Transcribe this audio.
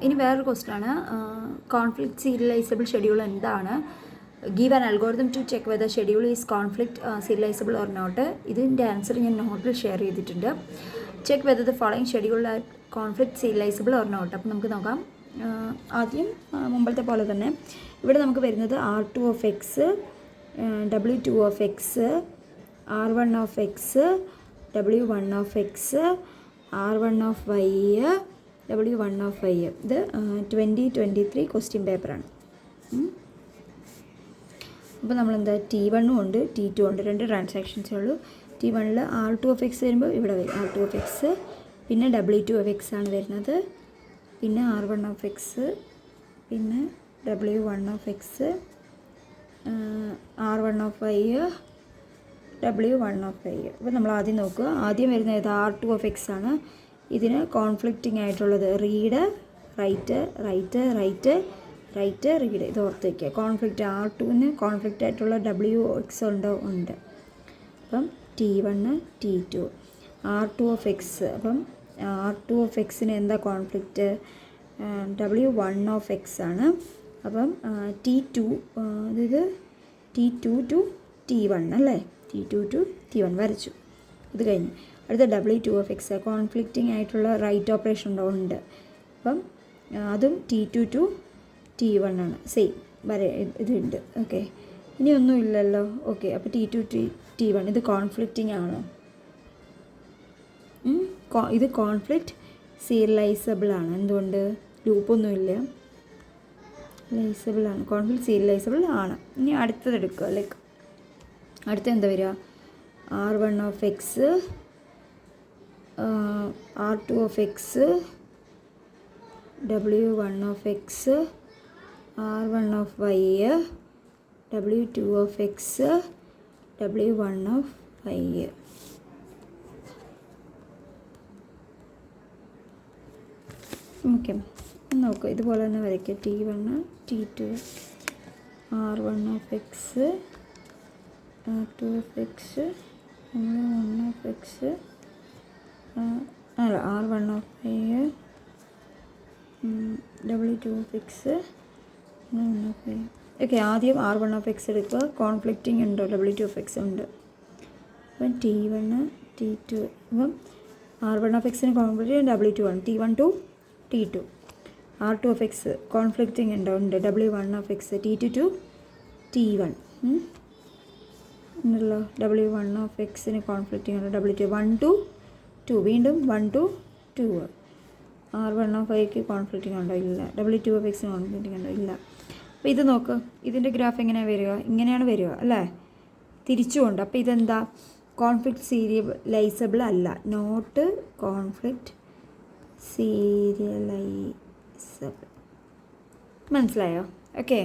ഇനി വേറൊരു ക്വസ്റ്റ്യനാണ്. കോൺഫ്ലിക്റ്റ് സീരിയലൈസബിൾ ഷെഡ്യൂൾ എന്താണ്? Give an algorithm to check whether schedule is conflict serializable or not. ഇതിൻ്റെ ആൻസർ ഞാൻ നോട്ടിൽ ഷെയർ ചെയ്തിട്ടുണ്ട്. Check whether the following schedule are conflict serializable or not. അപ്പം നമുക്ക് നോക്കാം. ആദ്യം മുമ്പത്തെ പോലെ തന്നെ ഇവിടെ നമുക്ക് വരുന്നത് R2(x), W2(x), R1(x), W1(x), R1(y), W1(y). ഇത് 2023 ക്വസ്റ്റ്യൻ പേപ്പറാണ്. അപ്പോൾ നമ്മളെന്താ T1 ഉണ്ട് T2 ഉണ്ട്, 2 ട്രാൻസാക്ഷൻസേ ഉള്ളൂ. T1ൽ R2(x) വരുമ്പോൾ ഇവിടെ വരും R2(x), പിന്നെ W2(x) ആണ് വരുന്നത്, പിന്നെ R1(x), പിന്നെ W1(x), R1(y), W1(y). അപ്പോൾ നമ്മൾ ആദ്യം നോക്കുക. ആദ്യം വരുന്നത് ഏത്? R2(x) ആണ്. ഇതിന് കോൺഫ്ലിക്റ്റിംഗ് ആയിട്ടുള്ളത് read, write, write, write, write, read. ഇത് ഓർത്ത് വയ്ക്കുക. കോൺഫ്ലിക്റ്റ് R2ന് കോൺഫ്ലിക്റ്റ് ആയിട്ടുള്ള WX ഉണ്ട്. അപ്പം T1, T2, R2(x). അപ്പം R2(x)ന് എന്താ കോൺഫ്ലിക്റ്റ്? W1(x) ആണ്. അപ്പം T2, അതായത് T2 to T1 അല്ലേ? T2 to T1 വരച്ചു. ഇത് കഴിഞ്ഞ് അടുത്ത W2(x). കോൺഫ്ലിക്റ്റിംഗ് ആയിട്ടുള്ള റൈറ്റ് ഓപ്പറേഷൻ ഉണ്ട്. അപ്പം അതും T2 to T1 ആണ്. സെയിം ഇതുണ്ട്. ഓക്കെ, ഇനി ഒന്നും ഇല്ലല്ലോ. ഓക്കെ, അപ്പോൾ T2 to T1 ഇത് കോൺഫ്ലിക്റ്റിംഗ് ആണോ? ഇത് കോൺഫ്ലിക്റ്റ് സീരിയലൈസബിൾ ആണ്. എന്തുകൊണ്ട്? ലൂപ്പൊന്നുമില്ല, ലൈസബിൾ ആണ്. കോൺഫ്ലിക്റ്റ് സീരിയലൈസബിൾ ആണ്. ഇനി അടുത്തത് എടുക്കുക. ലൈക്ക് അടുത്ത എന്താ വരിക? R1(x), R2(x), W1(x), R1(y), W2(x), W1(y). Okay, നോക്കുക. ഇതുപോലെ തന്നെ വരയ്ക്കുക. T1, T2, R1(x), R2(x), W1(x), അല്ല R1(y), W2(x), W1(y). ഓക്കെ, ആദ്യം R1(x) എടുക്കുക. കോൺഫ്ലിക്റ്റിംഗ് ഉണ്ടോ? W2(x) ഉണ്ട്. അപ്പം T1, T2. അപ്പം R1(x)ന് conflict W2 T1 to T2. R2(x) conflicting ഉണ്ടോ? ഉണ്ട്. W1(x), T2 to T1 ഉണ്ടല്ലോ. W1(x)ന് കോൺഫ്ലിക്റ്റിംഗ് ഉണ്ടോ? W2 1 to 2. വീണ്ടും 1 to 2. R1(y)ക്ക് കോൺഫ്ലിക്റ്റിംഗ് ഉണ്ടോ? ഇല്ല. W2(x)ന് കോൺഫ്ലിക്റ്റിംഗ് ഉണ്ടോ? ഇല്ല. അപ്പോൾ ഇത് നോക്ക്. ഇതിൻ്റെ ഗ്രാഫ് എങ്ങനെയാണ് വരിക? ഇങ്ങനെയാണ് വരിക അല്ലേ? തിരിച്ചുകൊണ്ട്. അപ്പോൾ ഇതെന്താ? കോൺഫ്ലിക്റ്റ് സീരിയലൈസബിൾ അല്ല. Not conflict serializable. മനസ്സിലായോ? ഓക്കെ.